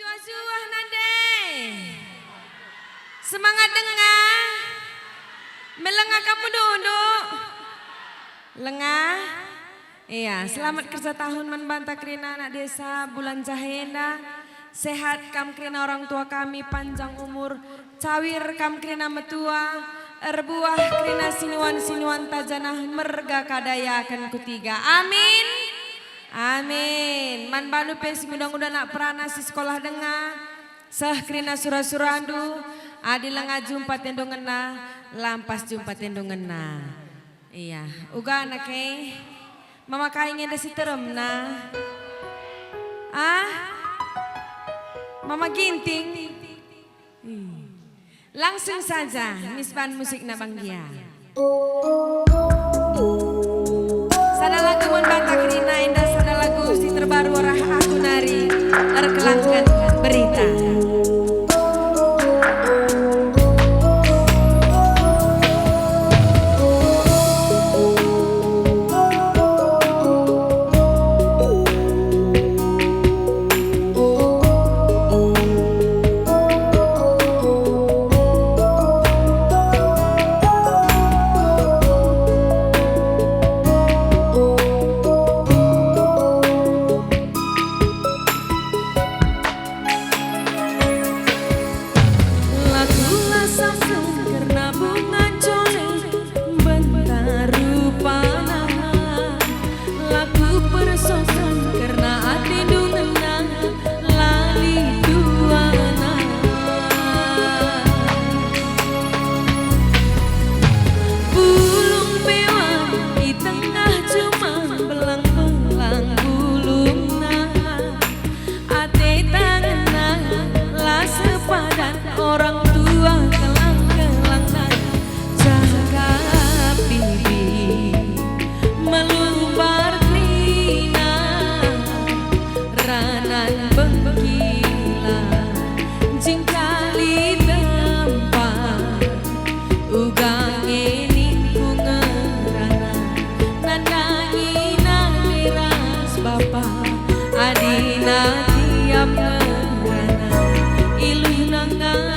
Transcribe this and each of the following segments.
Mencuah-cuah nade. Semangat dengar. Melengah kamu duduk. Lengah. Iya, selamat kerja tahun membantah krina anak desa bulan Cahenda. Sehat kam krina orang tua kami panjang umur. Cawir kam krina metua. Erbuah krina sinuan-sinuan tajanah merga kadaya akan kutiga. Amin. Amin. Man balu pesi mudah-mudahan nak perana si sekolah dengar. Sah krina surah-surandu. Adi lengah jumpa tendo ngena. Lampas jumpa tendo ngena. Iya. Uga anak mama kaingin dasi terem na. Mama ginting. Langsung saja misban musik na banggia. Sada lagu membantah krina indah, sada lagu si terbaru rah aku nari terkelangkan berita. Orang tua kelang-kelangan jaga bibi melubar krina ranan bengkila jingkali tempat ugang ini bungerana nandangi namiras bapak adina tiap ngerana iluh nangan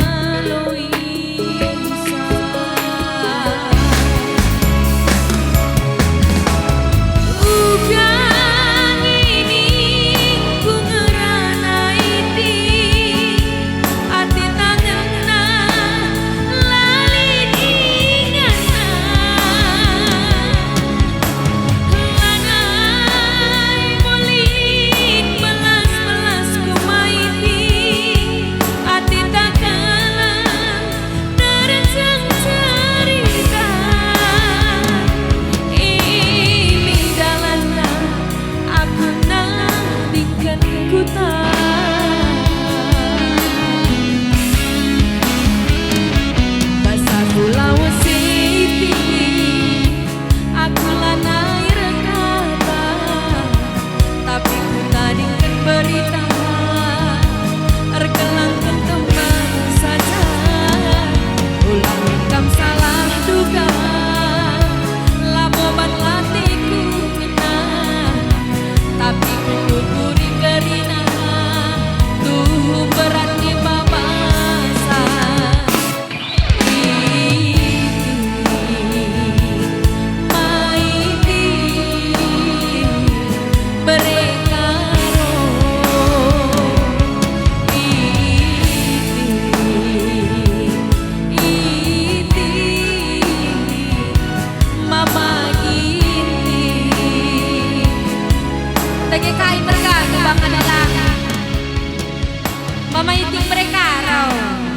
Mama iting mereka raw.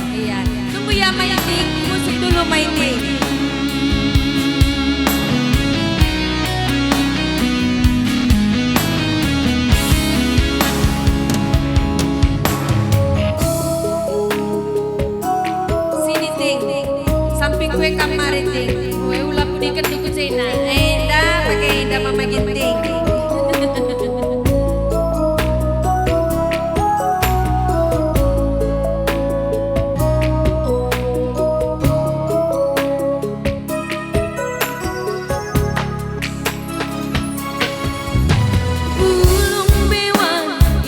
Iya. Tunggu ya Mama iting, musik dulu Mama iting. Sini ting, samping gue kamar ting. Gue ulap dikit dukut sena. Dah pakai dah Mama ginting.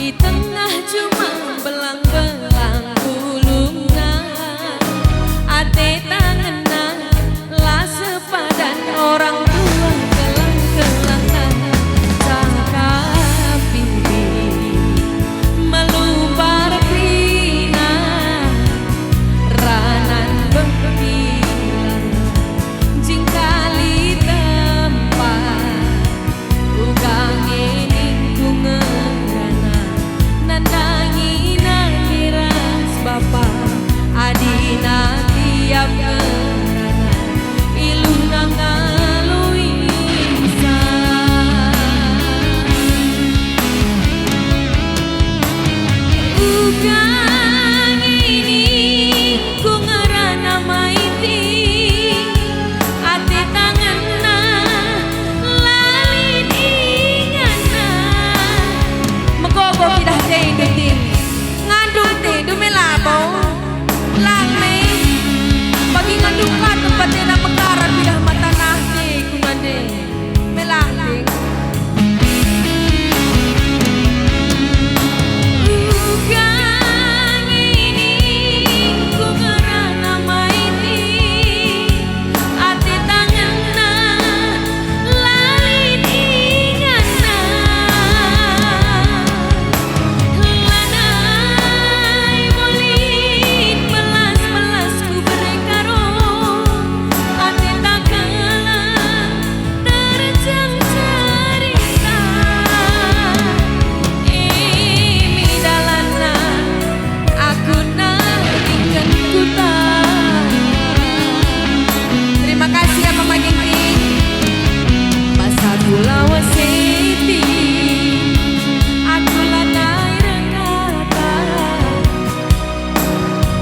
Tengah cuma belang-belang ulungna ate tanganna lah sepadan orang tua kelang-kelangan cakapi melubar pina ranan berbilang jingkali tempat ugang ini kungerana nandangi nangiras bapak adina tiap gerana ilu nangaluisa ugang ini kungerana maiti ate tanganna lalin ingana megogo kidah teh getin ngandung teh dumelabo lang me bagi ngandung ka tempat teh na mekaran bidah mata nahde kunande melang teh ugang ini kungerana maiti ate tanganna lalin ingana lanai molin belas-belas ku berekaro ate takalang terjang cerita midalana aku nantikan kuta. Terima kasih ya Mama Ginting masa gula wasiti aku lanai rekata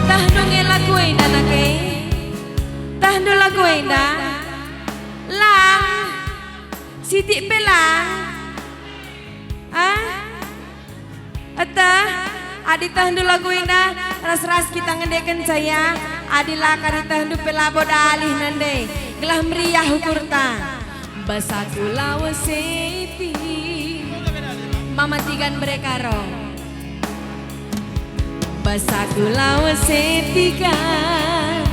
tah nunge lagu enda nake tah nu lagu enda lang siti pelang Ata adi tahandu lagu ina ras-ras kita ngedeken saya adila kari tahandu pelabo dalih nande gelah meriah hukurta basa gula wasiti mama tigan berekaro basa gula wasiti kan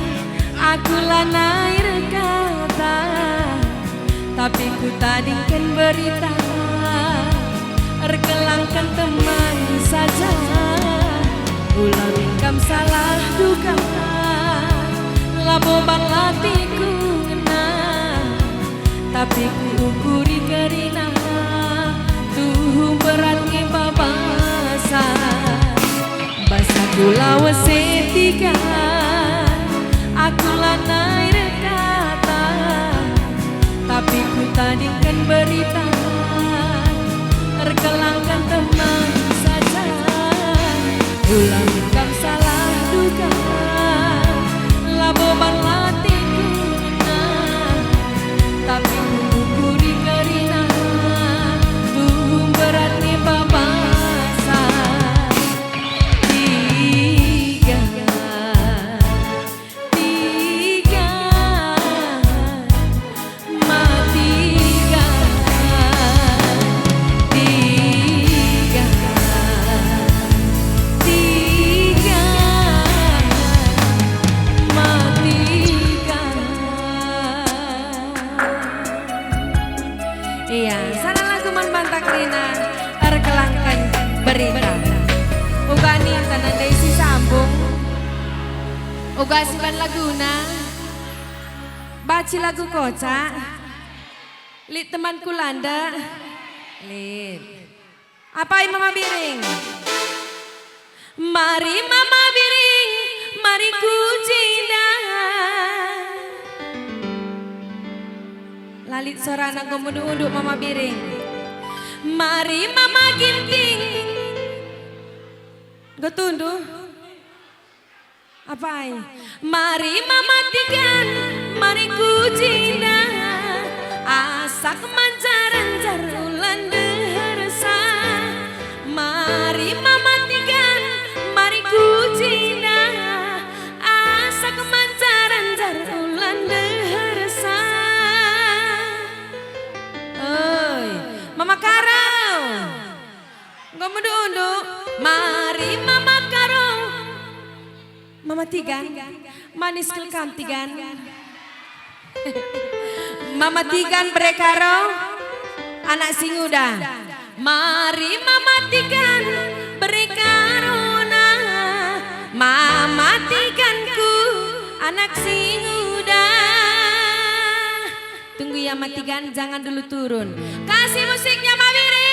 aku lanai rekata tapi ku tadikan berita erkelangkan teman saja ulang ingkam salah duga laboban latiku kena tapi ku ukuri kerina tuh berat ngebabasa basa gula wasetikan aku lanai rekata tapi ku tadikan berita terkelangkan teman saja ulang ingkam salah duga laboban latiku kena tapi ku ukuri kerina tuh berat babasa tiga matikan iya, sana lagu Man Banta Krina terkelangkan berita. Uga nih tanan isi sambung. Uga simpan laguna. Baci lagu kocak. Lit temanku landa. Lit. Apai Mama Biring? Mari Mama Biring, mari ku cinta. Lalit sorana gomundu-unduk Mama Biring. Mari Mama Ginting. Gotundu. Apai? Mari Mama Tigan, mari ku cinta. Asak mancaran jarulan dehersa. Mari Mama Tigan, mari ku cinta. Asak mancaran jarulan dehersa. Mama Karau, gomundu-unduk. Mari Mama Karau. Mama Tigan, manis kelkam Tigan. Mama Tigan Brekaro, anak Singuda. Mari Mama Tigan Brekarona, Mama Tiganku, anak Singuda. Tunggu ya Mama Tigan, jangan dulu turun. Kasih musiknya Mbak Wiri.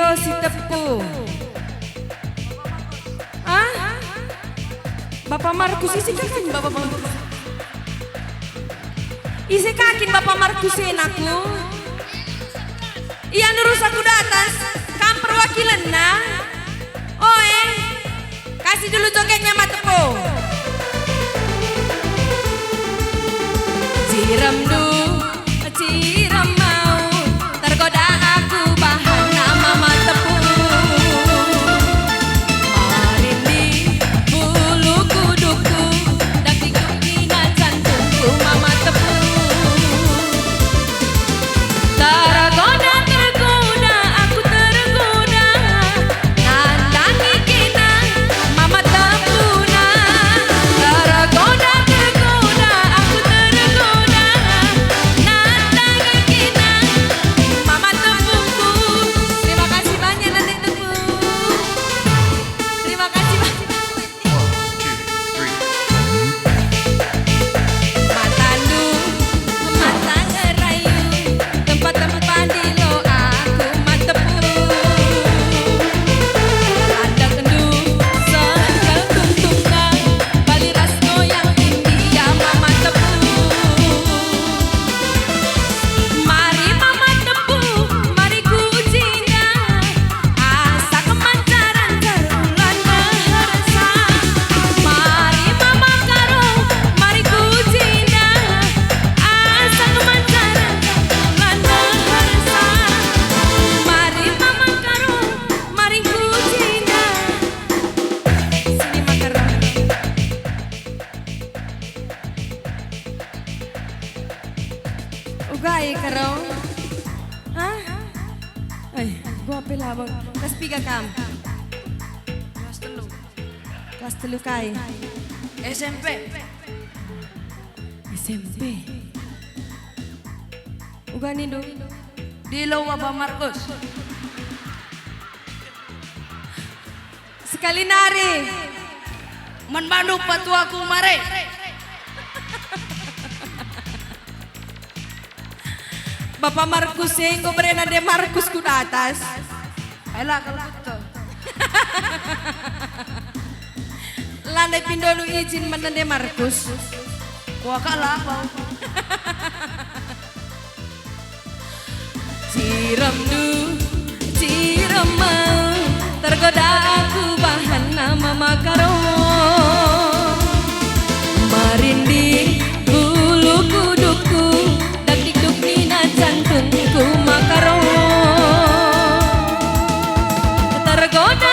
Si Tepu. Ah? Bapak Markus isi kakin Bapak Markus. Isi kakin Bapak Markusin aku. Iya nurus aku di atas. Kam perwakilan nah. Oe. Kasih dulu jogetnya Mak Tepu. Ciram du, ciram mau. Tergoda aku bahan nama Mak Tepu. sabon. Kelas 3 kam. Kelas 3 kai. SMP. SMP. Ugani do. Di Bapak Markus. Sekali nari. Manbandu patuaku mare. Bapak Markus yang gue beri nade Markus ku atas. Ayolah kalau gitu. Landai pindolu izin menande Markus. Gua kalah bau. Ciram mau tergoda aku bahan nama makaron. Marinding bulu kuduku dak dikduk nina jantungku makaron. Tergoda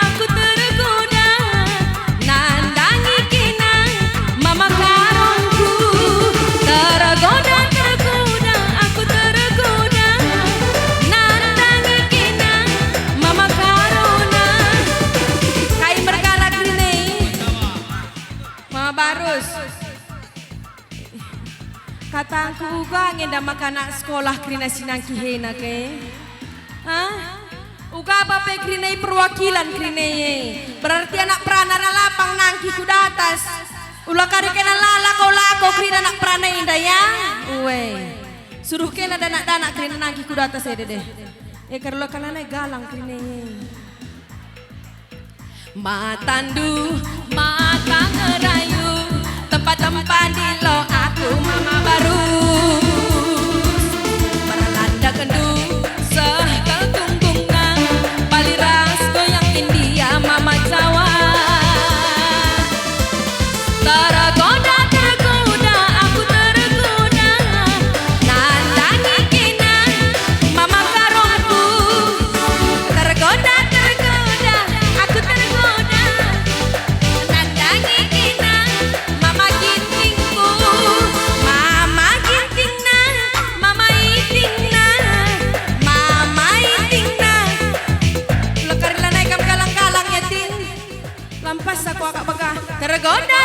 aku tergoda nandangi kina mama karonku. Tergoda aku tergoda nandangi kina mama karona. Kai berkarak ini mama barus katangku uga ngenda makanak sekolah krina sinang kihena ke. Hah? Uga bape krinai perwakilan krinai. Berarti anak pranana lapang nangki ku datas. Ulah kari kena lala kau lako krina anak prana indah ya. Uwe. Suruh kena danak-danak krina nangki ku datas ya dede. Karlo kanana galang krinai. Matandu, matang ngerayu, tempat-tempat di lo aku mama baru. Berlanda kendu, sehkel tunggungna, paliras goyang India mama Jawa. Tergoda, aku tergoda, nandangi kina mama karonku. Tergoda, aku tergoda, nandangi kina mama gintingku. Mama gintingna, mama itingna, mama itingna. Lekar lanai kam galang-galang ya ting. Lampas aku agak begah. Tergoda,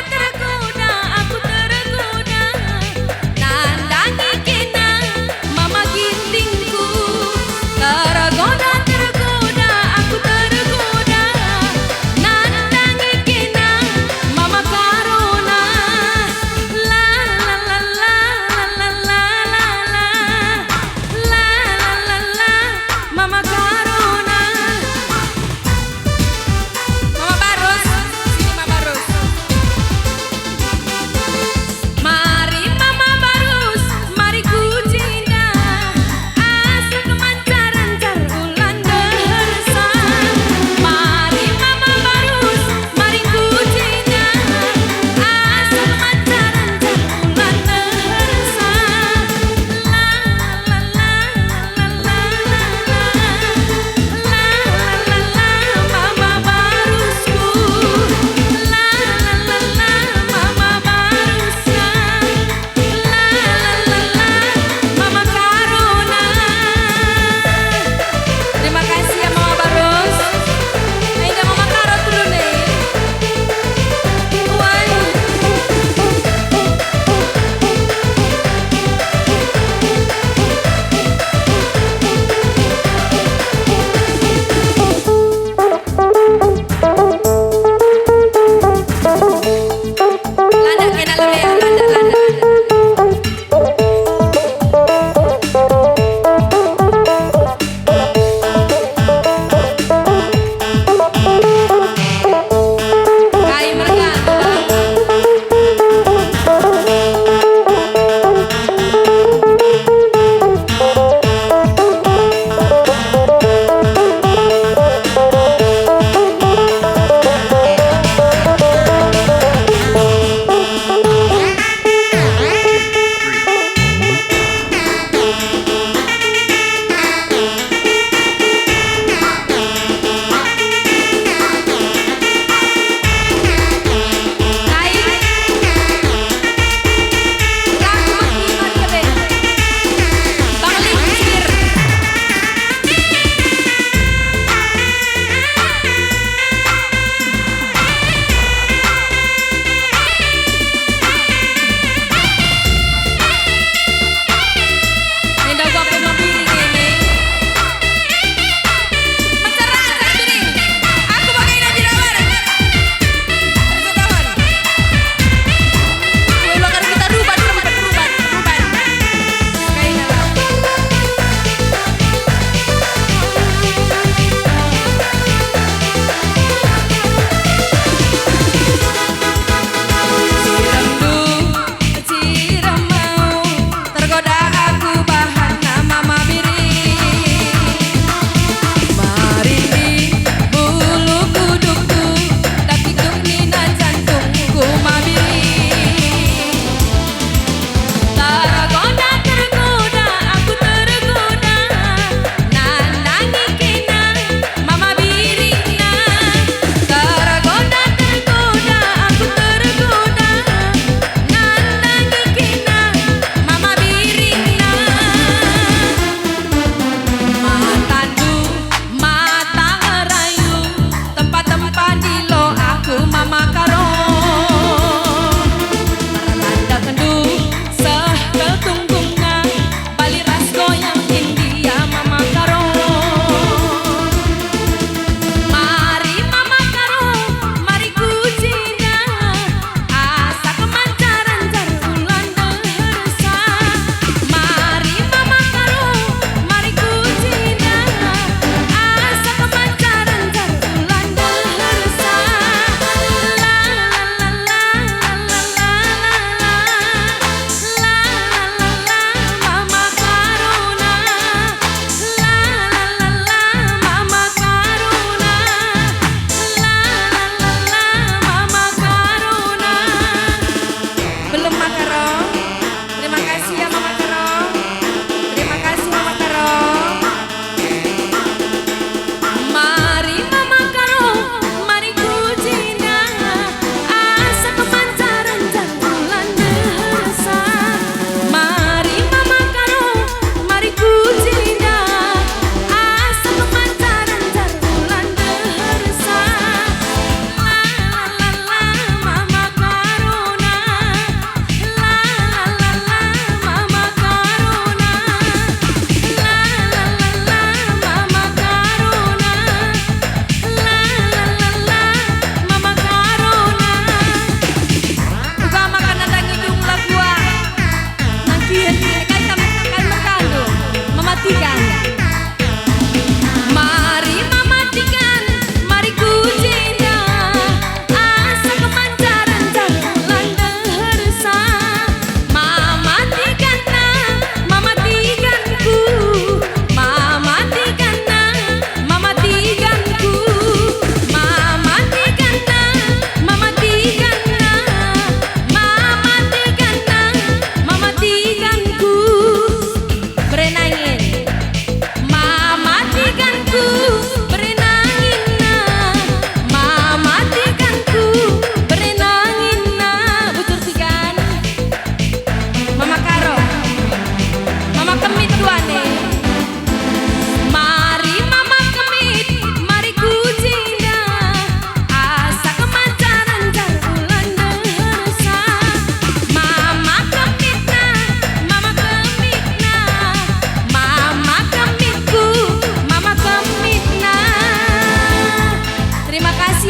aku tergoda, nandangi kina mama gintingku. Tergoda, aku tergoda, nandangi kina mama karona. La la la la la la la la la la la mama karona. Mama Barus, sini Mama Barus.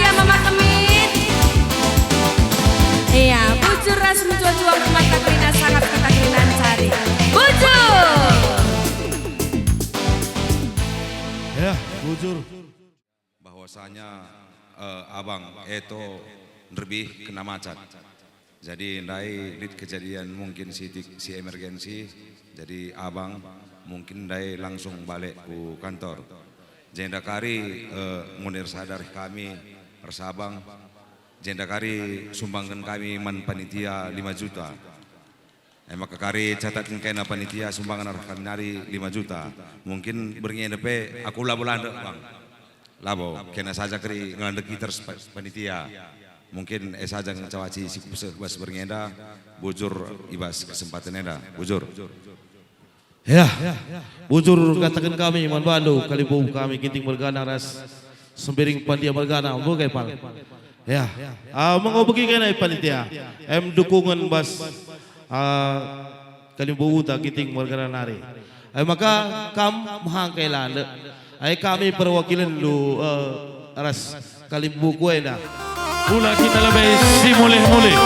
ya Mama Kemit. Iya, bujur ras menjual-jual mata Krina sangat kita Krinan cari. Bujur. Ya, bujur. Bahwasanya abang itu lebih kena macet. Jadi ndai di kejadian mungkin si emergensi. Jadi abang mungkin ndai langsung balik ke kantor. Jenda kari ngunir sadar kami resabang. Jenda kari sumbangkan kami man panitia 5 juta. Maka kari catatkan kena panitia sumbangan kami nari 5 juta. Mungkin bernyanyi depe aku labulan bang. Labo kena saja kari ngelandeki terus panitia. Mungkin saja ngecawaci si bas berngenda bujur ibas kesempatan eda bujur. Ya, bujur katakan kami man Bandu kalibu kami kinting bergana ras sembiring pandia bergana bukai pal. Ya, mengobeki kena panitia. Dukungan bas kalibu uta kinting bergana nari. Maka kam mahangkailan. Kami perwakilan lu ras kalibu kuena. Pula kita lebih si mulih-mulih.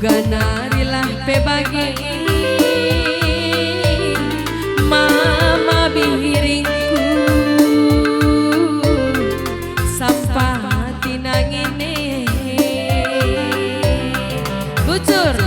ganarilah pebagi mama biringku sampah tinangine Bucur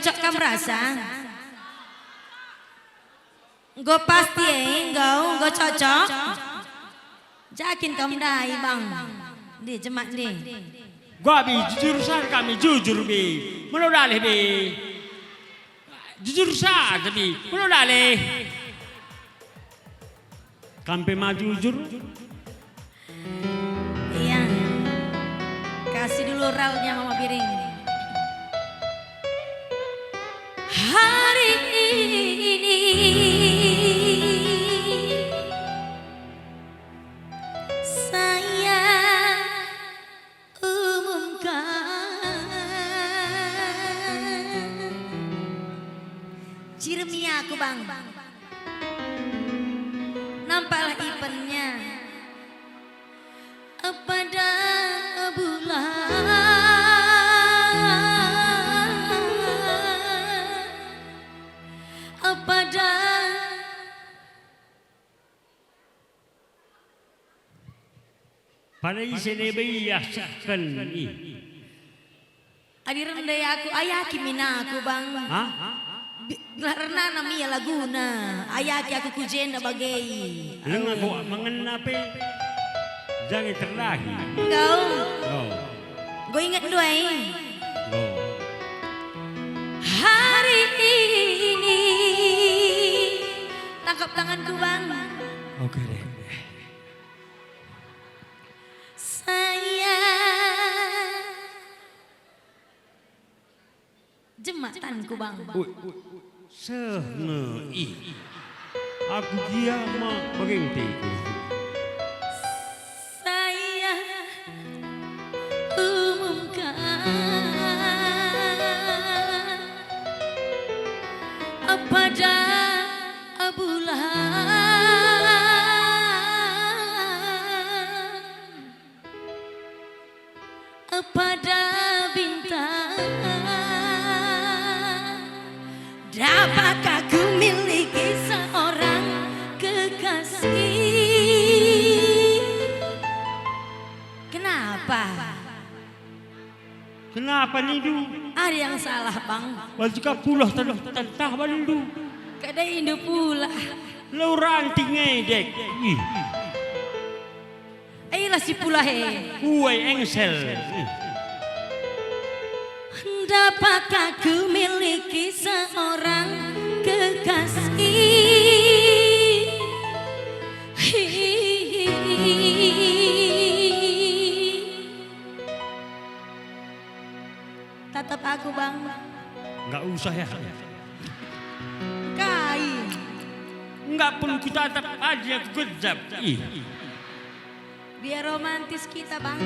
cocok kamu rasa? Gue pasti gue cocok. Jakin kamu dai bang. Di jemak di. Gua bi jujur saja kami jujur bi. Mulu dalih bi. Jujur saja bi. Mulu dalih. Kampe maju jujur. Iya. Kasih dulu ralnya Mama Piring. Hari ini saya umumkan Ciremia aku bang. Nampaklah eventnya pada bulan pada Pada isene bayah sakkan i. adi rendai aku ayaki mina aku bang. Hah? Karena namanya laguna ayaki aku kujenda bagai. Lengan gua mengenape. Jangan terlahi. Kau, Oh. gue inget dua Oh. hari ini tangkap tanganku bang. Oke deh. Saya jematanku bang. Sengei. Aku dia mau bagengtiku. Saya umumkan pada bulan pada bintang. Dapatkah ku miliki seorang kekasih? Kenapa? Kenapa nih du? Ada yang salah bang. Baju pulah tentah bandu. Kadang Indo pula. Lu ranting ngedek. Ih, Ayolah si pula he. kuai engsel. Dapatkah ku miliki seorang kekasih? Tatap aku bang. Enggak usah ya. Kai. Enggak pun ku tatap aja kejap. Ih. Biar romantis kita bang.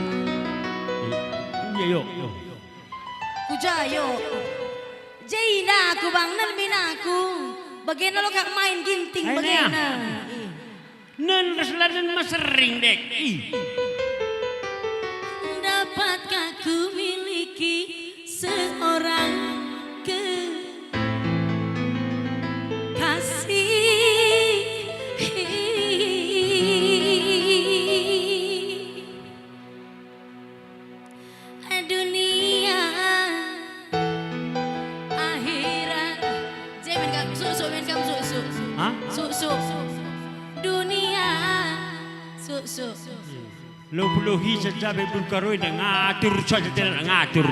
Iya yuk. Kujayo. Jaina aku bang, nalmin aku. Bagaimana lo kak main ginting Ayo, bagaimana? Nan reseladan mas sering dek. Ih. Dapatkah ku miliki seorang kekasih? Dunia akhirat. Jangan kamu susu, Hah? susu. Dunia susu. Lo peluhi sejabe berkaroi dan ngatur saja tidak ngatur.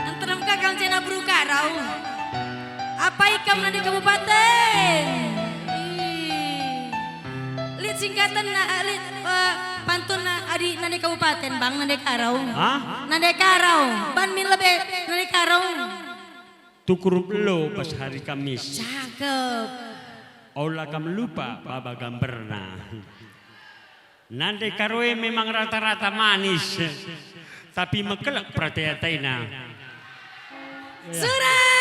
Antaram kakang cina berukarau. Apa ikam nadi kabupaten? Lihat singkatan lihat pantun adi nadi kabupaten bang nadi karau. Hah? Nadi karau. Ban min lebih nadi karau. Tukur lo pas hari Kamis. Cakep. Olah kamu lupa baba gambarna. Nanti karoe memang rata-rata manis. Tapi mekelak perhatian-taina. Surah.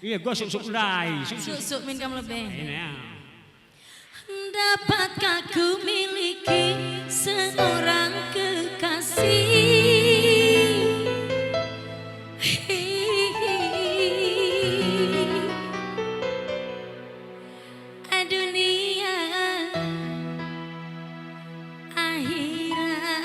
Iya gua susuk lai. Susuk min kamu lebih. Ini ya. Dapatkah ku miliki seorang kekasih? Dunia akhirat.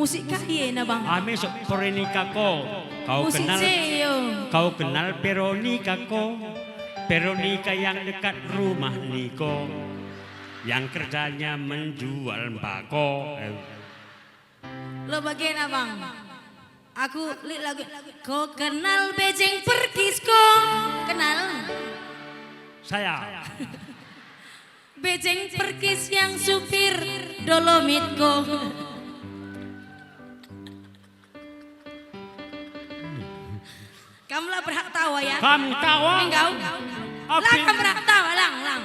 Musik kaya na bang? Ame so Veronica ko. Musik seo. Kau kenal Veronica ko. Veronica yang dekat rumah Niko. Yang kerjanya menjual mbako. Lo bagian abang? Aku lihat lagu. Kau kenal Bejeng Perkis ko? Kenal? Saya. Bejeng Perkis yang supir Dolomit ko. Kamulah berhak tawa ya. Kamu tawa? Engkau? Apa? Lah kamu berhak tawa lang.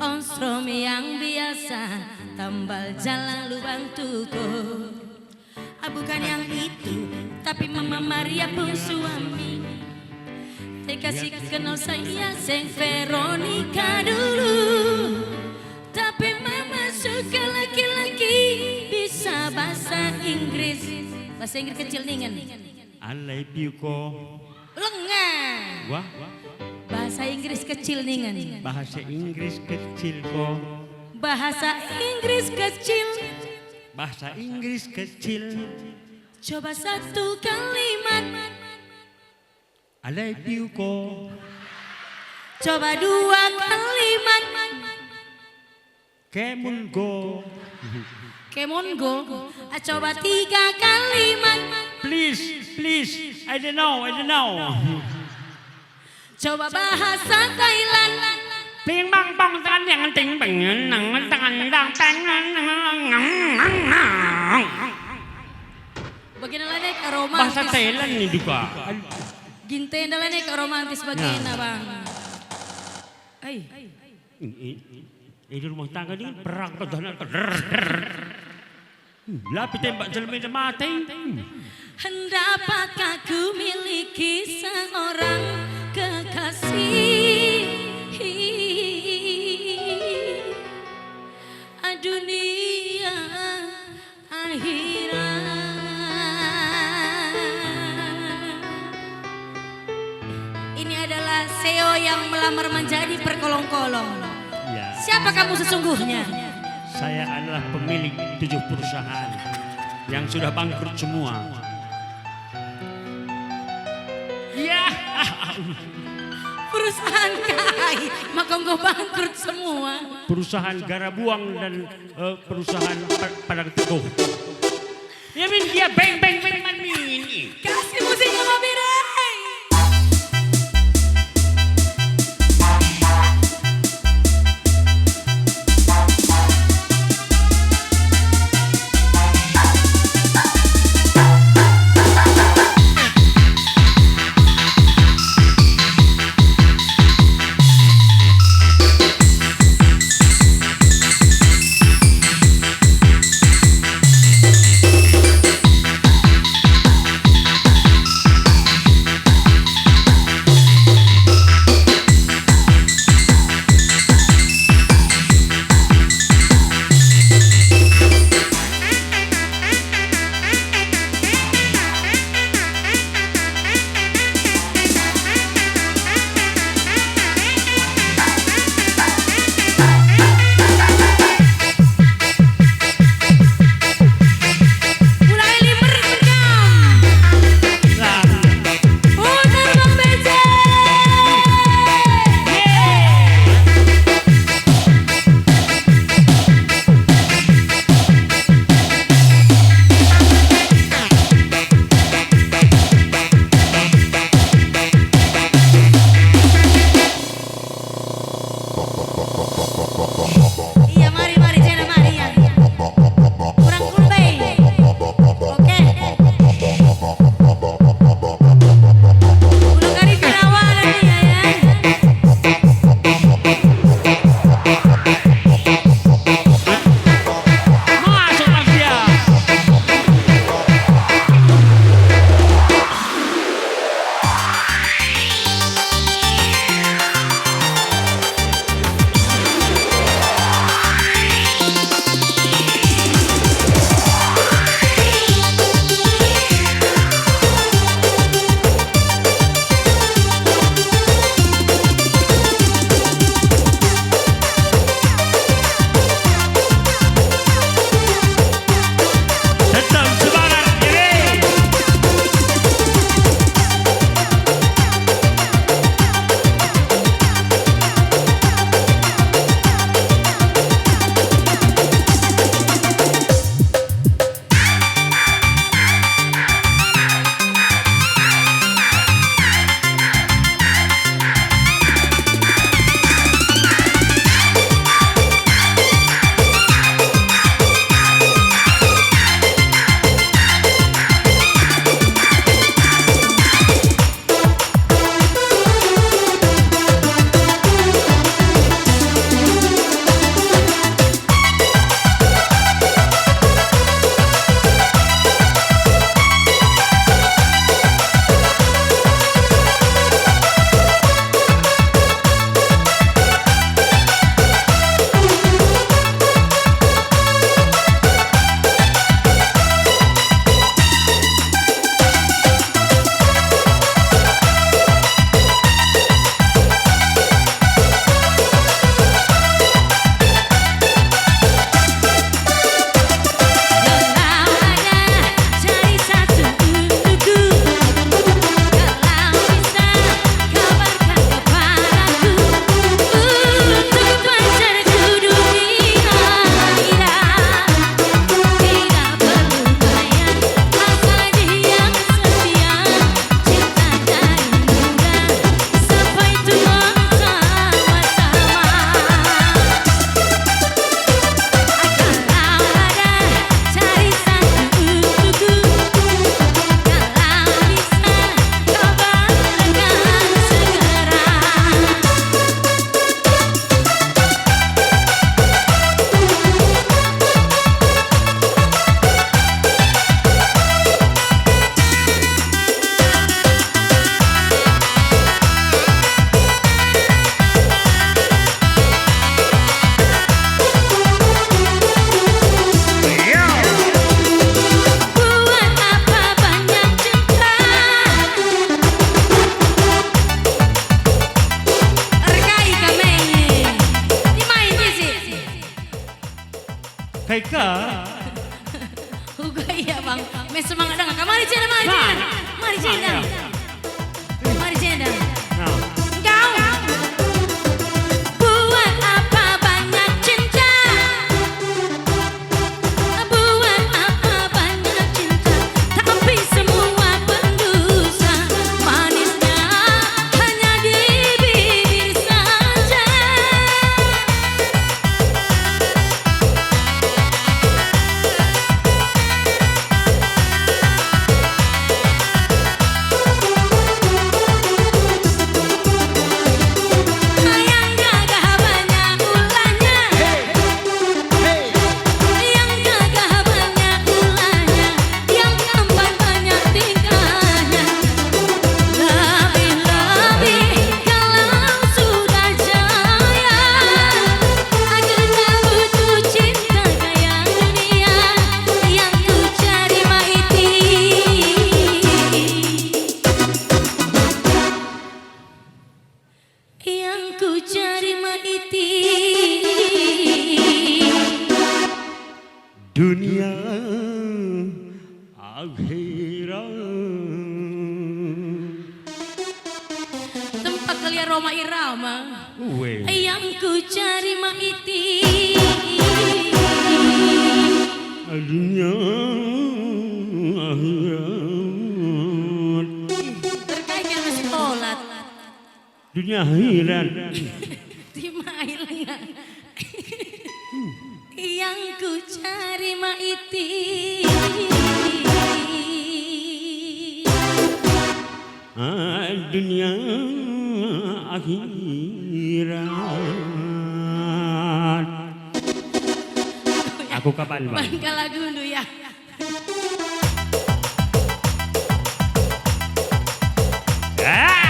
Onstrom yang biasa tambal jalan lubang tuko. Bukan yang itu, tapi Mama Maria pun suami. Kasih kenal saya Seng Veronica dulu. Tapi Mama suka laki-laki bisa bahasa Inggris. Bahasa Inggris kecil ningan. I love you ko. Lengah. Wah. Bahasa Inggris kecil ningan. Bahasa Inggris kecil ko. Bahasa Inggris kecil. Bahasa Inggris kecil. Coba satu kalimat. I love you ko. Coba dua kalimat. Kemun go. Kemon go. Coba tiga kalimat. Please. I don't know. Coba bahasa Thailand. Ping bang bang tan yang ting bang nang tangan dang tang. Bagian lainnya ke romantis. Bahasa Thailand nih juga. Ginte lainnya ke romantis bagian bang. Ini rumah tangga ini perang kedanan. Lapi tembak jelmi mati. Hendapatkah ku miliki seorang kekasih? Dunia akhirat. Ini adalah Seo yang melamar menjadi perkolong-kolong. Ya. Siapa kamu sesungguhnya? Saya adalah pemilik 7 perusahaan yang sudah bangkrut semua. Ya. Perusahaan kai, maka engkau bangkrut semua. Perusahaan Garabuang dan perusahaan Padang Teguh. Ya min dia beng man ini. Kasih musiknya Mabire. Haika. Uga iya bang. Mes semangat dah. Mari cendang, mari cendang. Mari cendang. Mari cendang. Nah. Kau buat apa banyak cinta? Buat apa banyak cinta? Tapi semua pendusta. Manisnya hanya di bibir saja. Yang gagah banyak ulahnya, yang gagah banyak ulahnya, yang tampan banyak tingkahnya. Lebih-lebih kalau sudah jaya, aku tak butuh cinta kayak dunia yang ku cari maiti. Yang ku cari maiti. Dunia akhirat. Tempat kalian Roma Irama. Weh. Yang ku cari maiti. Dunia akhirat. Terkait dengan sekolah. Dunia akhirat. Timai lengan. Yang ku cari maiti. Dunia akhirat. Aku kapan bang? Bangka lagu dulu ya. Ah!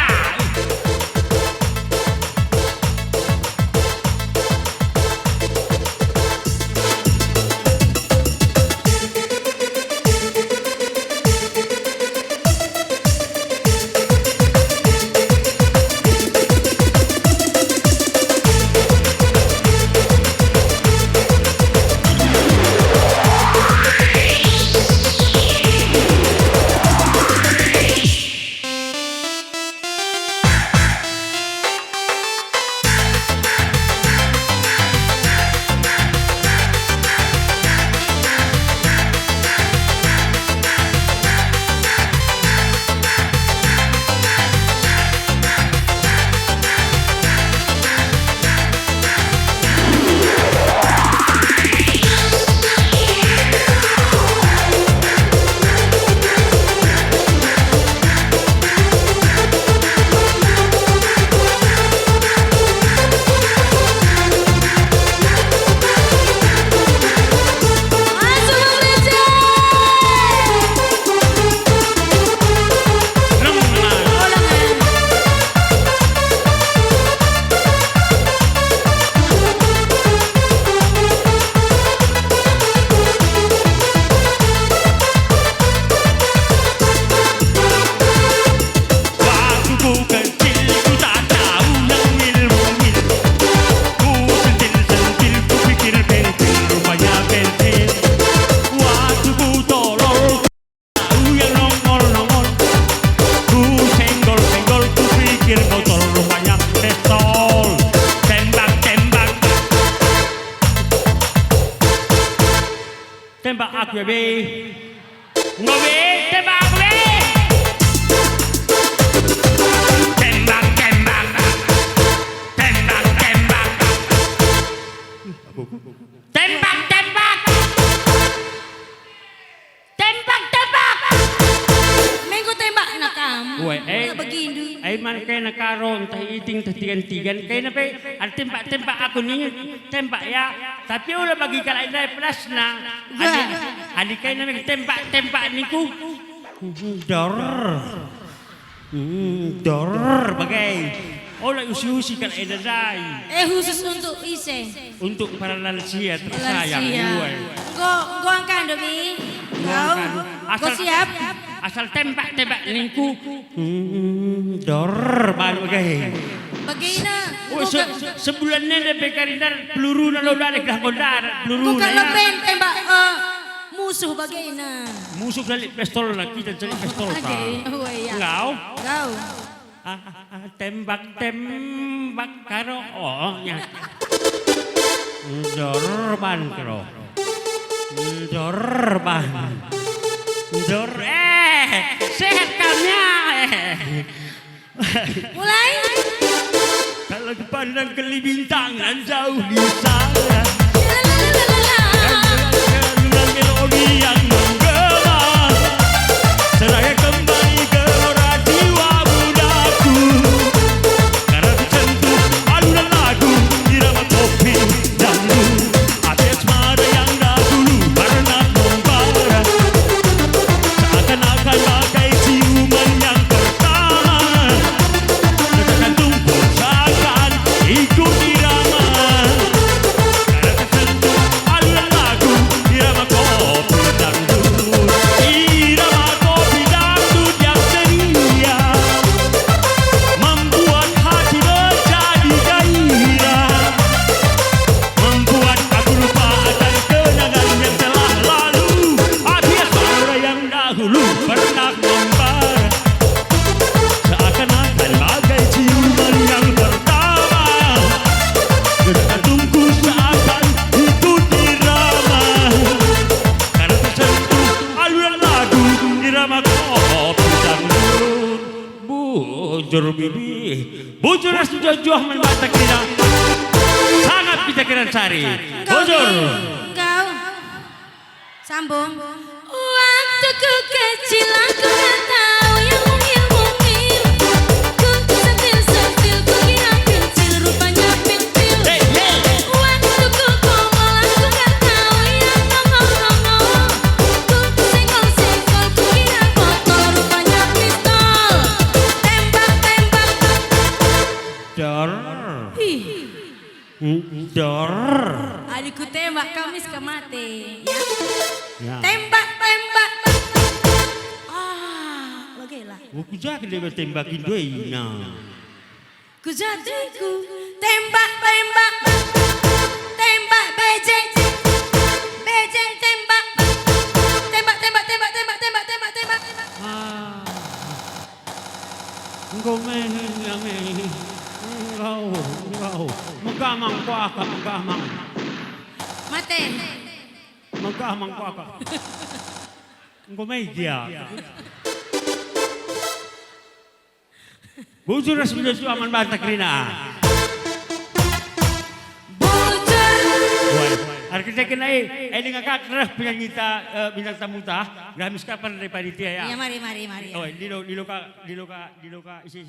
Tembak aku ya, Be. Nggak, Be. Tembak aku, Be. Tembak, tembak. Tembak, tembak. Tembak, tembak. Tembak, tembak. Mengko tembak nak kamu. Weh, Begindu. man kayo nakaroon, tayo iting tigan-tigan. Kayo na pa, at tempak-tempak ako ninyo, tempak ya. Tapi ulah bagi kalay na plus na. Adik kayo na tempak-tempak niku. Dor. Dor, bagay. Olah usi-usi kalay na day. Khusus untuk ise. Untuk para lansia tersayang. Go angkan Domi. Go siap. Asal tempak-tempak niku. Dor, baru bagay. Bagaina. Oh, sebulan ni lebih karindar peluru na lola dah kondar peluru Bukan na. lebih tembak musuh bagaina. Musuh dari pistol na kita cari pistol ka. Oke, oh iya. Engkau Kau. tembak karo nya. Jorban karo. Jorban. Sehat kamnya. Mulai. Kalau dipandang kelibintangan jauh di sana. Dengan melodi yang menggema, seraya kembali gelora jiwa mudaku. Karena tersentuh alunan lagu irama kopi dangdut, hati asmara yang dahulu pernah membara, seakan-akan bagai ciuman yang pertama. Tergantung seakan ikut irama, karena tersentuh alunan lagu irama kopi dangdut, irama kopi dangdut yang ceria, membuat hati menjadi gairah, membuat aku lupa akan kenangan yang telah lalu, hati asmara yang dahulu pernah membara, seakan-akan bagai ciuman yang pertama. Jantungku seakan ikut irama, karena tersentuh alunan lagu irama kopi dangdut. Bujur bibi, bujur setuju membata kita, sangat kita kira cari. Bujur. Engkau. Sambung. Waktu ku kecil aku tak tahu yang mungil-mungil. Ku sentil-sentil, ku kira pincil, rupanya pintil. Waktu ku kongol aku tak tahu yang nongol-nongol. Ku senggol-senggol, ku kira botol, rupanya pistol. Tembak-tembak. Dor. Ih, Dor. adikku tembak Kamis ke mati. Ya. Ya. Tembak-tembak. Bagilah. Aku jaga dia bertembakin dua ina. Ku jadiku tembak-tembak. Tembak bejeng. Bejeng tembak. Tembak-tembak. Engkau engkau megamang ko akak megamang Mate. megamang ko akak engkau media bujur sudah aman bata krina Bujur. arkitek kena ini ngakak kerah penyanyita bintang tamu tah gamis kapan dari panitia ya. Ya mari. Oh, diloka isi.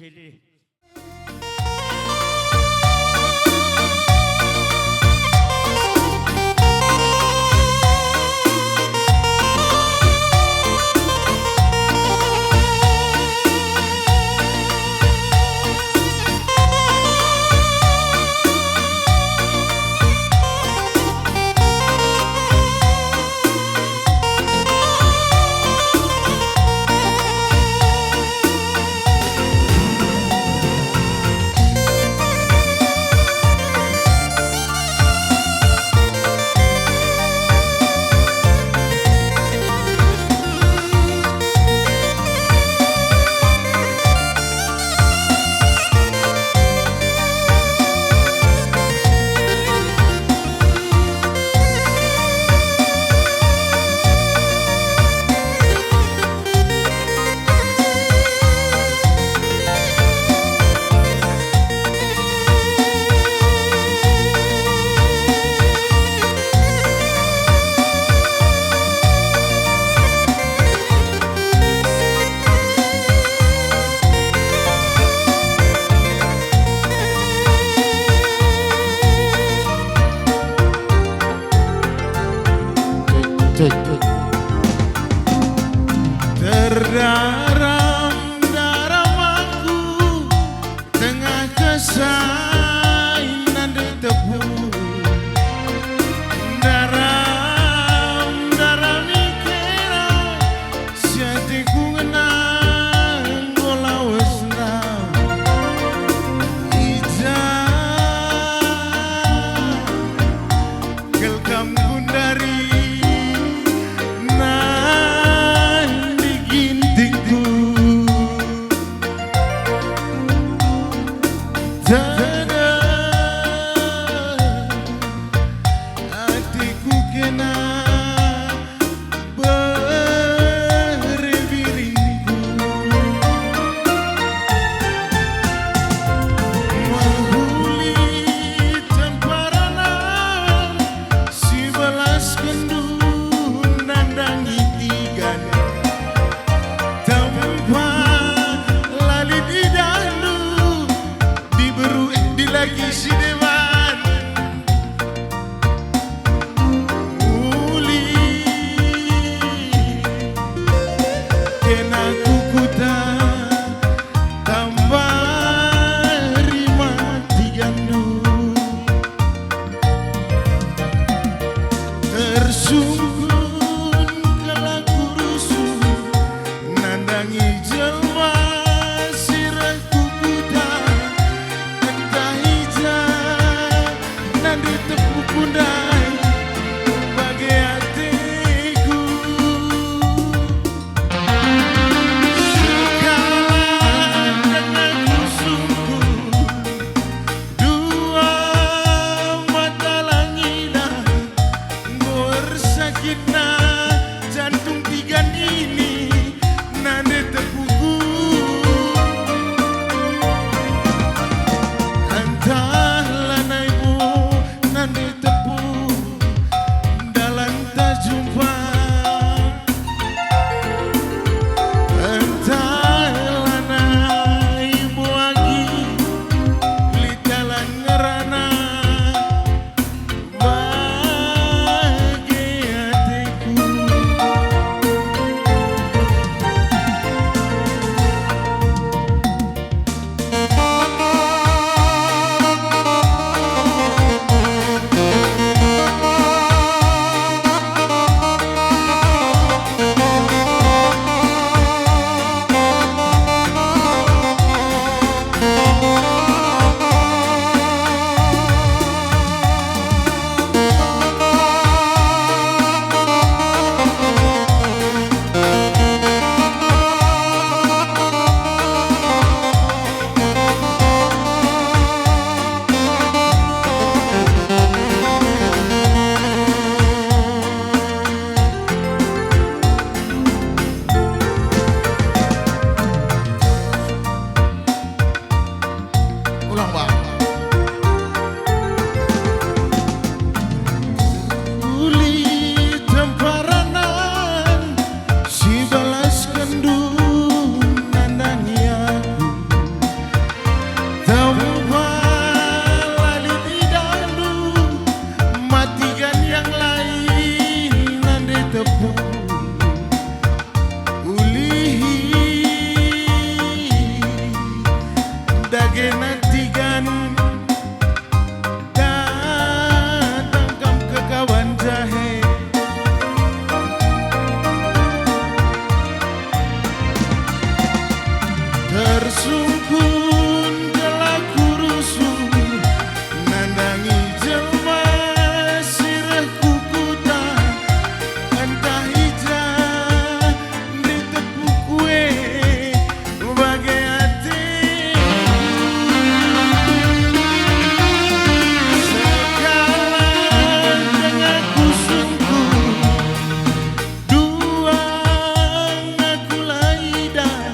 nanti tepuk kundai bagai hatiku. Sekarang aku sungguh dua mata langitlah bersakitna jantung tigan ini nanti terpuku. Entahlah naibu nanti tepuk dalam tak jumpa. Entahlah naibu lagi litalan ngerana bagi hatiku. Ulang bang. Uli temparanan si balas kendung nandani aku tanpa lali didandu matikan yang lain nanti tepuk ulihi dage nantikan datang ke kawan jahe. Tersungkun gelaku rusuh nandangi jelma sirah kukuta entah ija ditepuk kue bagai hati. Sekarang aku sungguh dua aku laidah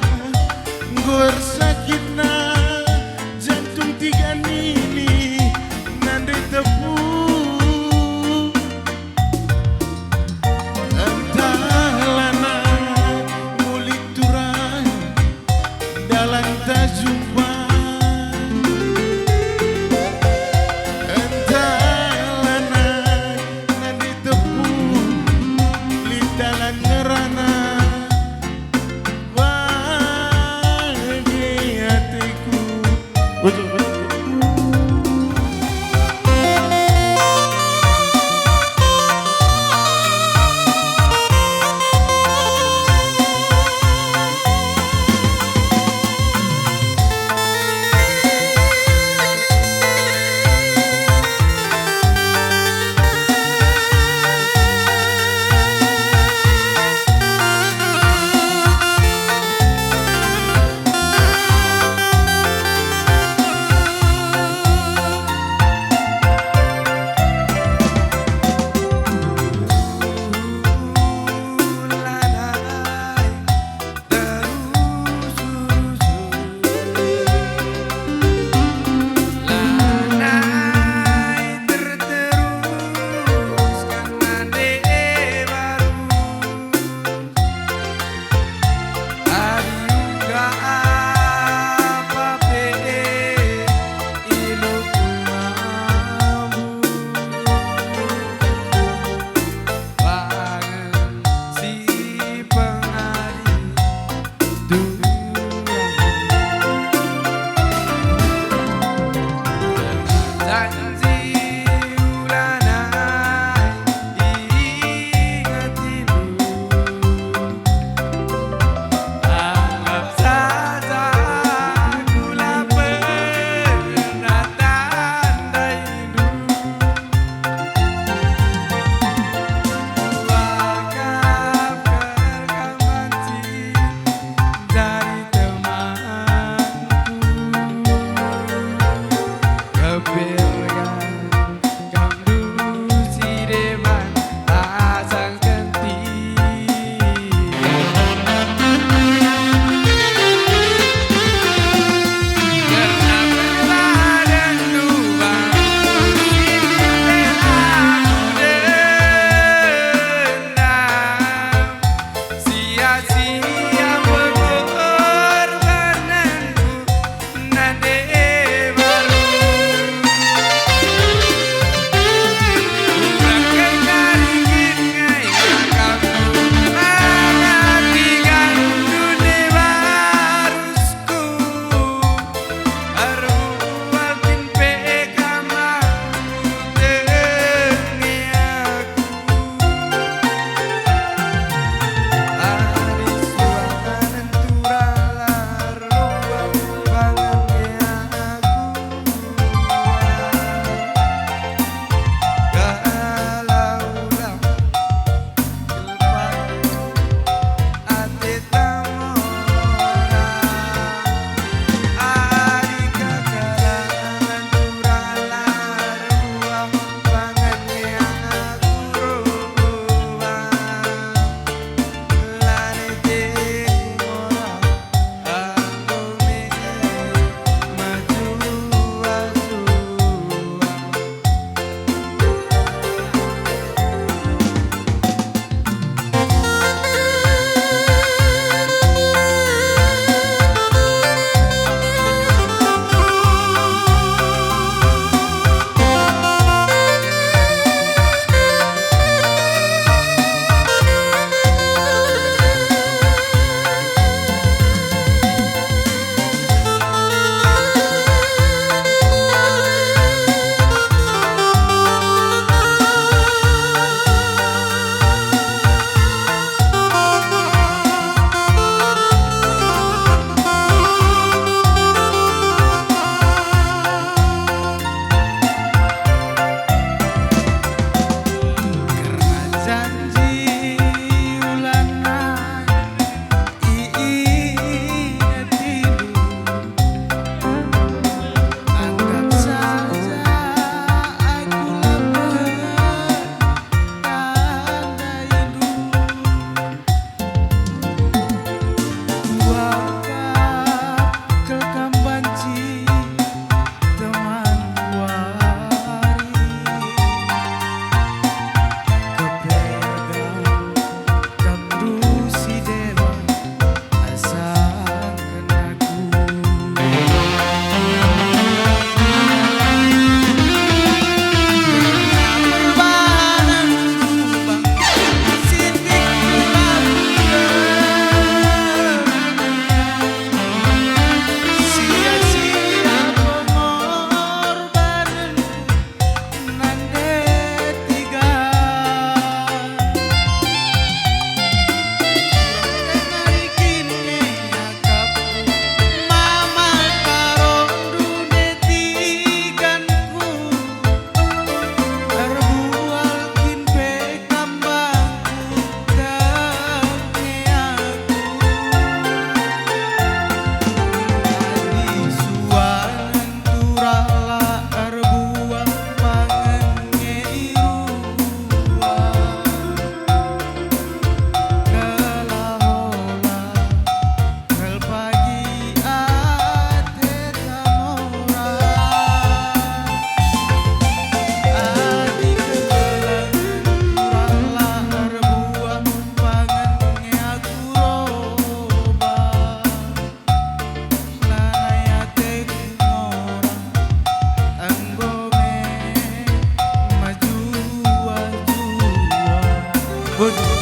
gor sakitna jantung tiga ini nanti tepuk. Entahlah nak mulik turai dalam tak jumpa. Entahlah nak nanti tepuk litalan ngerana bagi hatiku. Betul, betul. Pagi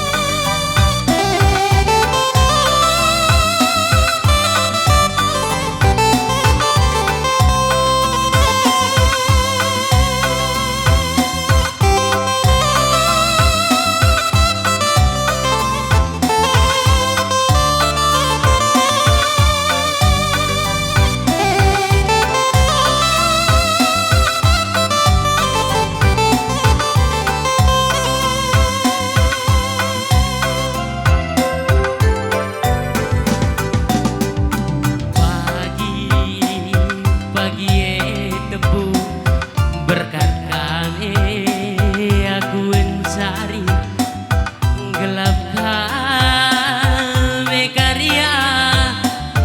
tebu berkat kami aku mencari gelap kami karya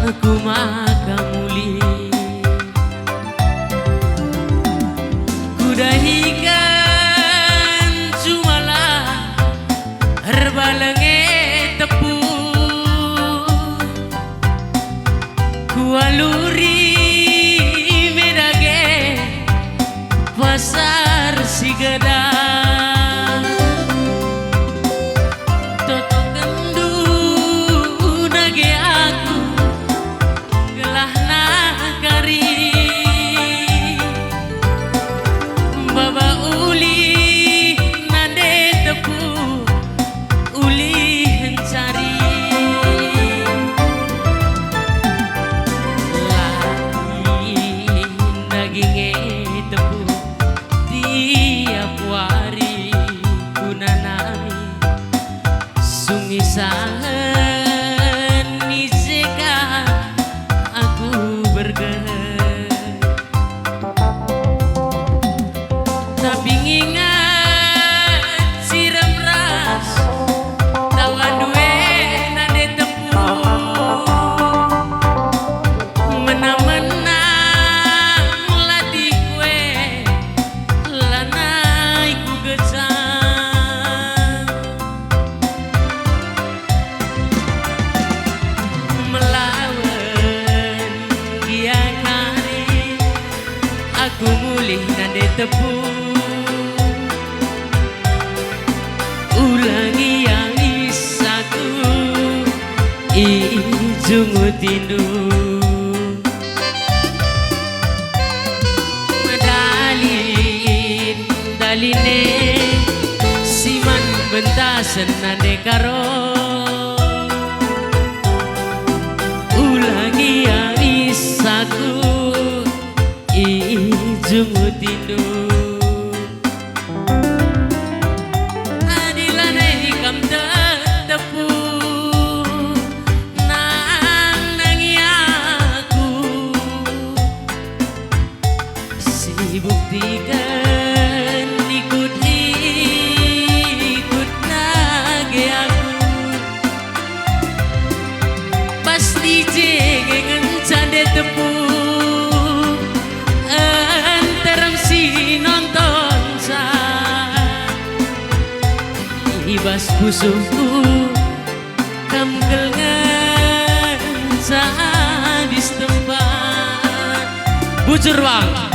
aku maka muli kudahikan cumalah herbalenge tepu kualuri pasar Sigedang toto kendu nage aku gelah nakari baba uli nade tepu uli mencari lagi dagingnya tepu tiap wari kunanami sungisahan niseka aku bergerak tapi ingat siram ras tawan duwe nade tepu menang-menang latih kue lanai ku gecang melawan giang hari aku mulih nade tepu ulangi yang isaku ijungu tindu daline siman bentasen nade karo ulangi yang isaku ijungu tindu adilane hikam tepu nangi aku si buktikan ikut nage aku pasti jengen cande tepu antarang si nonton sa ibas pusuku kamkelngan saat di tempat bujur bang.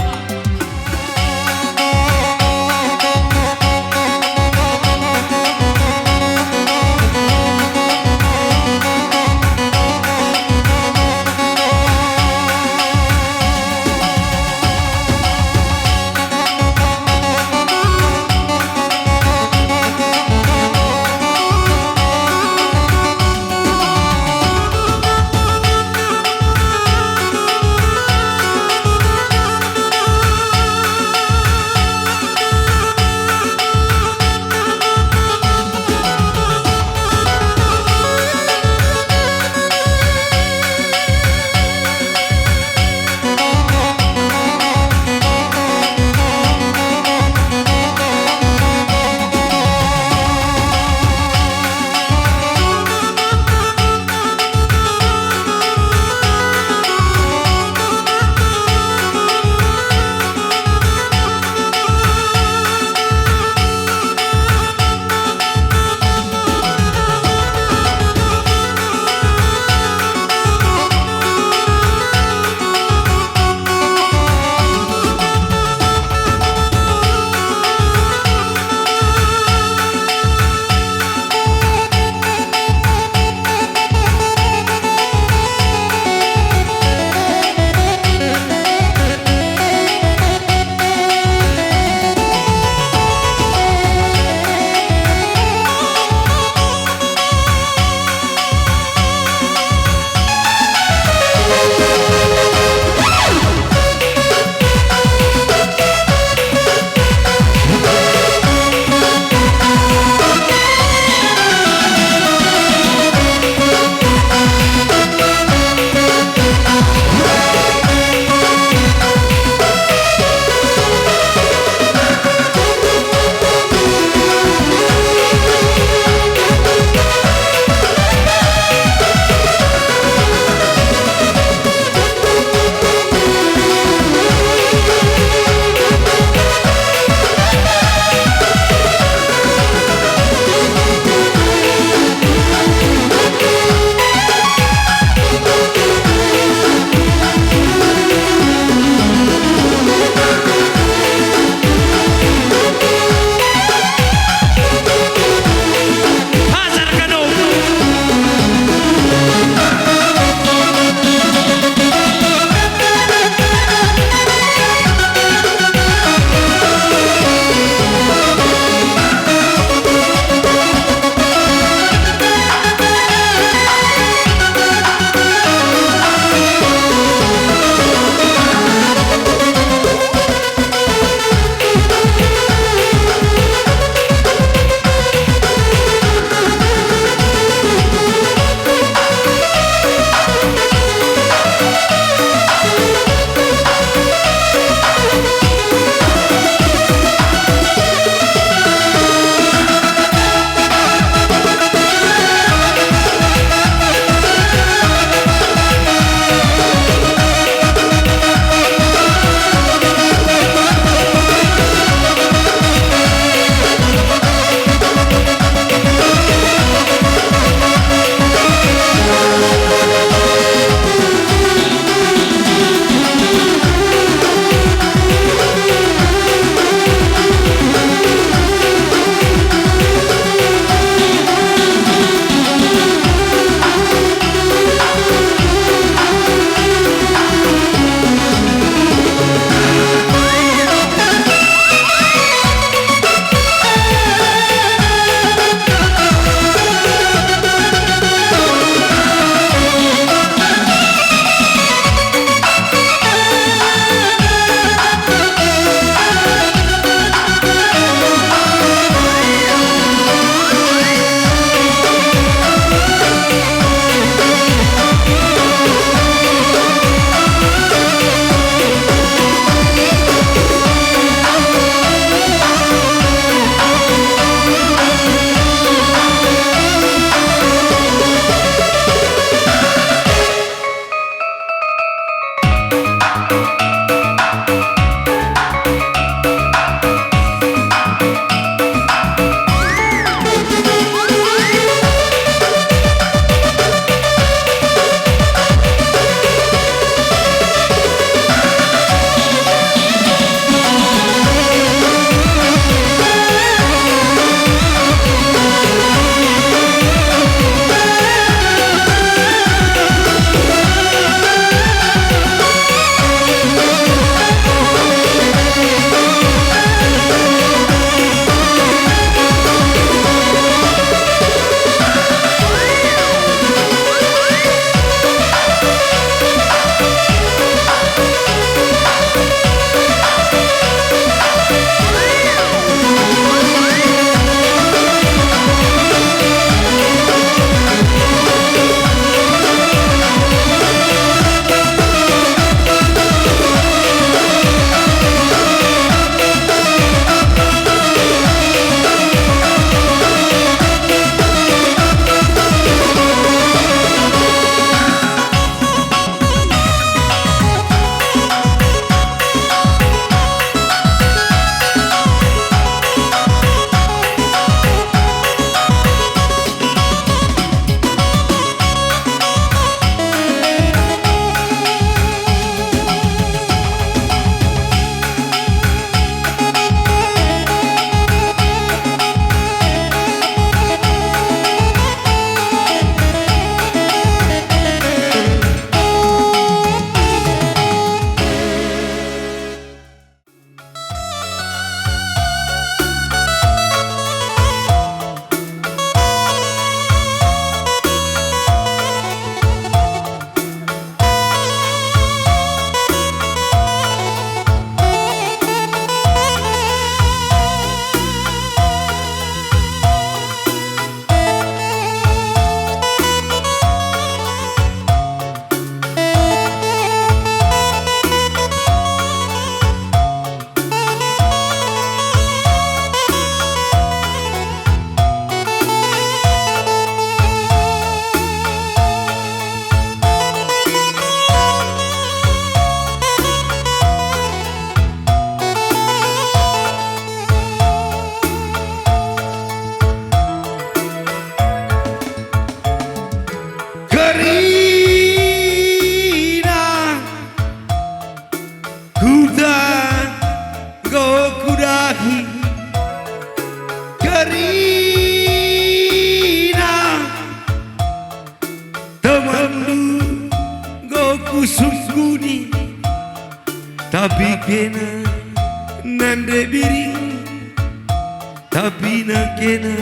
tapi nakena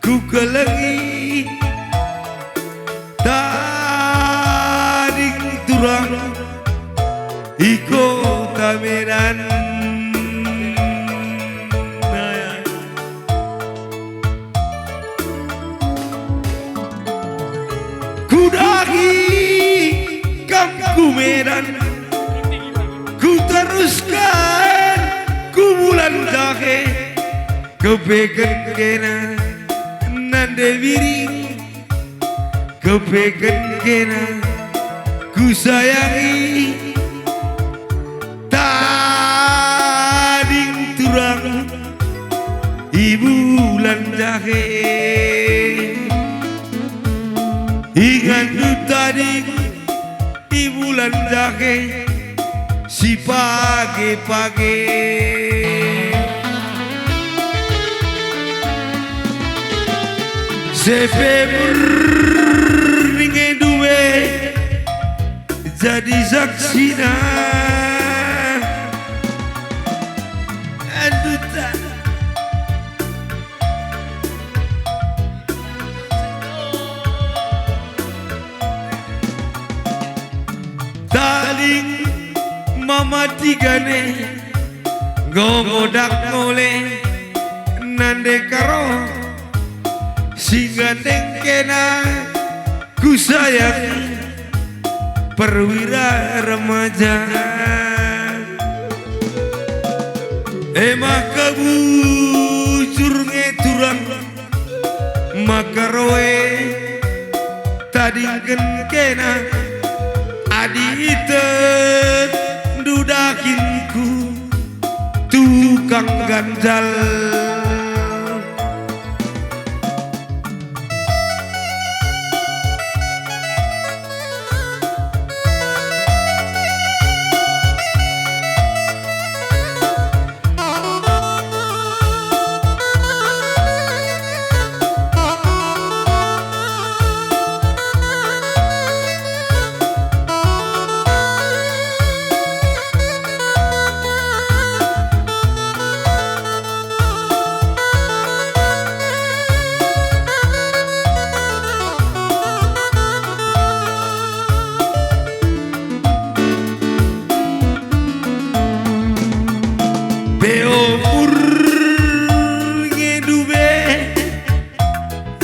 ku kelengi taring turang iko tameran kudahi kampku Medan ku teruskan ku bulan jahe kepeken kena nande wiring kepeken kena ku sayangi taring turang ibu bulan jahe ingat tu tadi di bulan jahe si pagi-pagi September ringe duwe jadi saksina aduh tak taling mama tigane ngomodak ngole nande karo singgandeng kena ku sayangi perwira remaja maka bujur ngeturang maka roe tadingken kena adi ite dudakinku tukang ganjal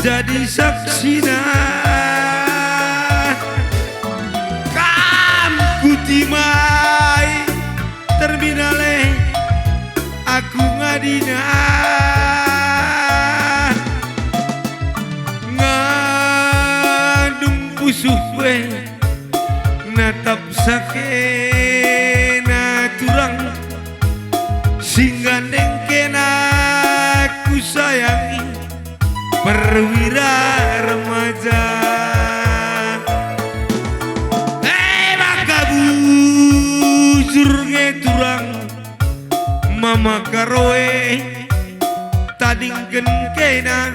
jadi saksina kam kutimai terminale aku ngadina ngadung pusuh we natap sakena turang singgandeng kena ku sayangi perwira remaja maka bujur ngeturang mama karoe tadingken kena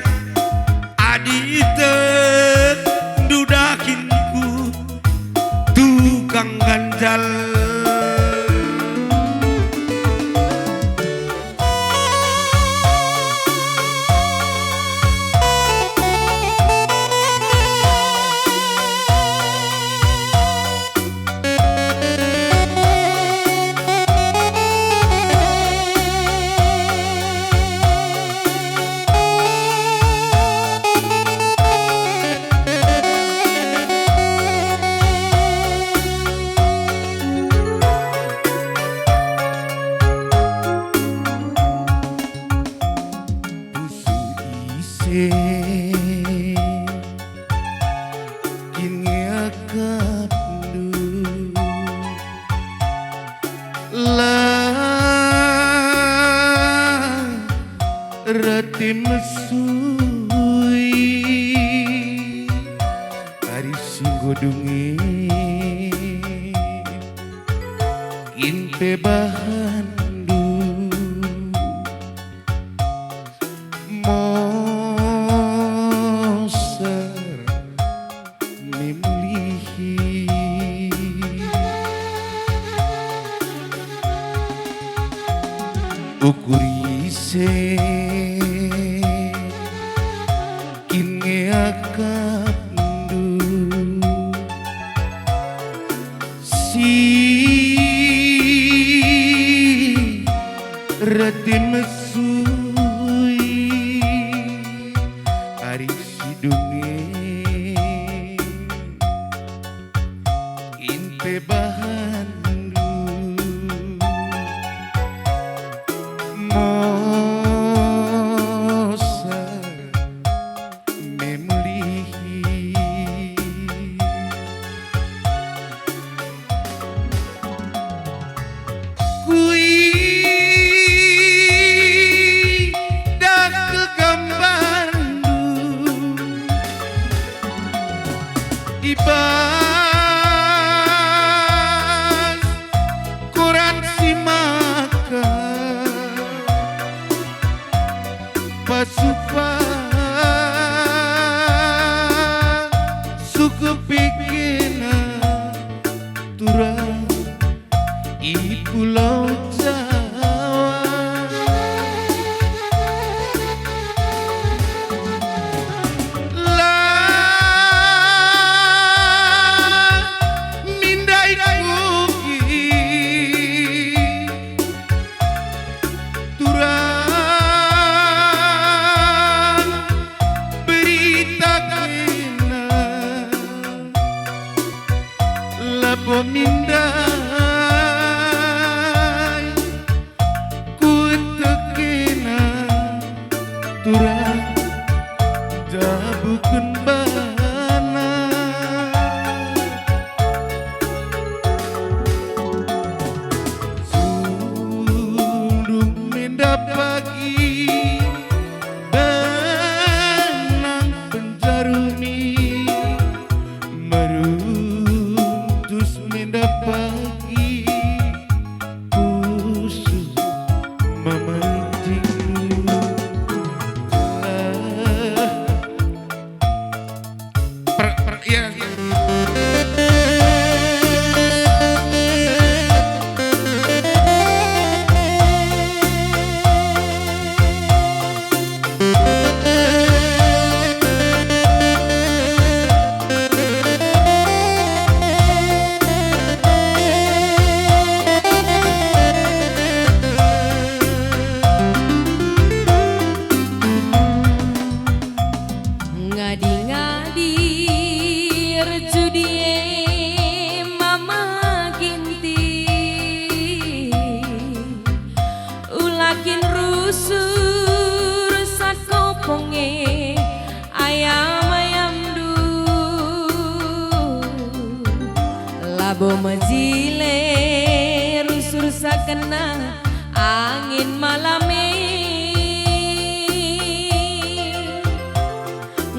adi ite dudakinku tukang ganjal kini akandu lah rati mesui hari singgodungi inte bahandu ukuri ise kini akandu si rati mesui ari sidunge inte bahandu mosa memlihi kui dak kegambarandu ibas koran simaka pasupa suku pikina turang i pulau Jawa lah mindai kuki turang berita kena labo mindai ku tekena turang jabukeun bana sundung menda pagi benang penjarumi meruntus menda pagi khusus memancing iya. Ngadi-ngadi rejudie mama ginti ulakin rusur sakoponge ayam-ayam du labo majile rusur sakena angin malame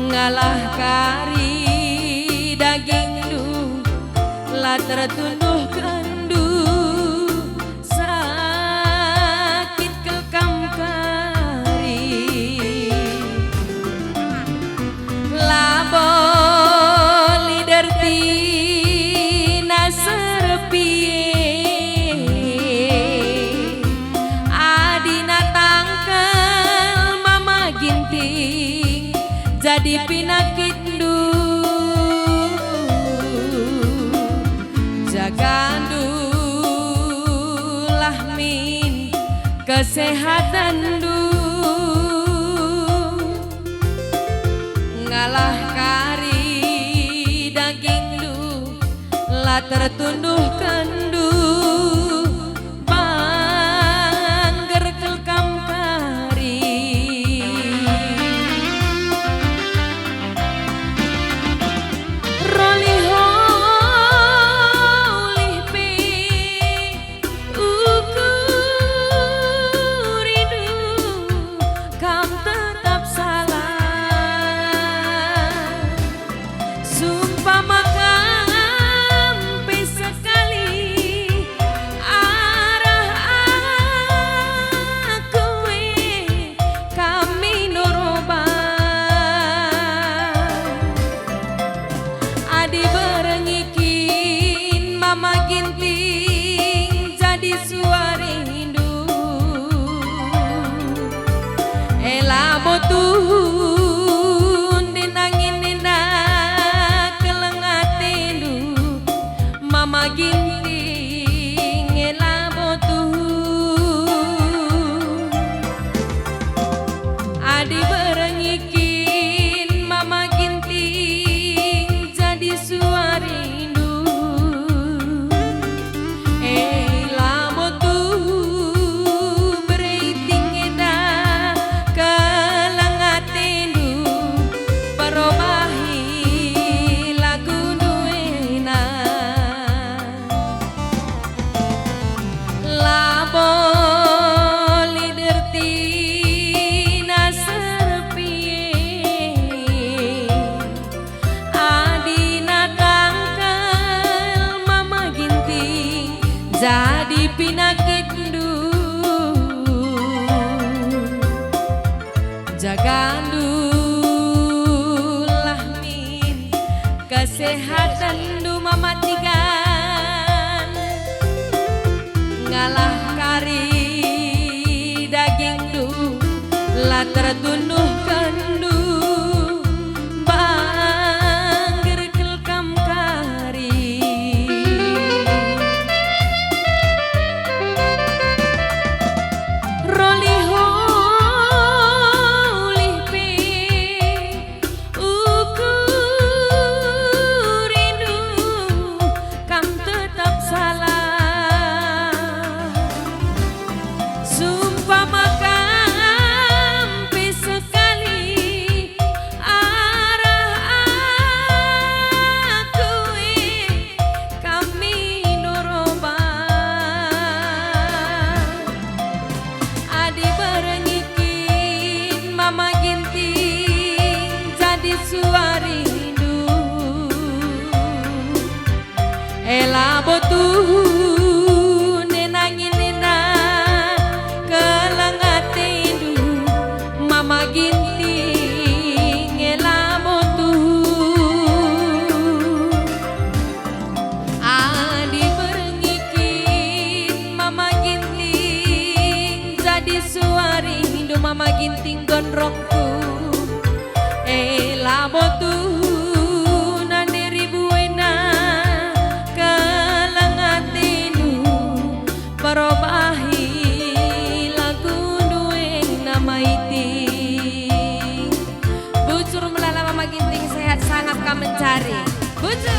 ngalah kari daging du la tertunduh kendu sakit kelkam kari labo lider tina serpie adina tangkel mama ginting jadi pinakit du jagandulah min kesehatan du ngalah kari daging du la tertunduh kendu pangger kelkam kari Sumpah makam sekali Ela botun dinangin nina kelengatendu mama ginting ela botun adi berengikin mama ginting jadi suarindu ela botun bereiting eda kelengatendu parobahi lagu duena labo lidertina serpie adina tangkal mama ginting jadi pinakitdu jagandulah min kesehatan du mama tigan ngalah kari daging du lah tertunduh kendu bangger kelkam kari roli holih pe ukurindu kam tetap salah sumpah makam sekali arah aku kami noroban adi berengikin mama ginting jadi suarindu ela botun nenangin nena kelengatendu mama ginting ela botun adi berengikin mama ginting jadi suarindu mama ginting gondrongku ela botun ane ribuena kelengatendu parobahi lagu duena maiting bucur melala mama ginting sehat sangat kami mencari bucur.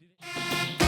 Di-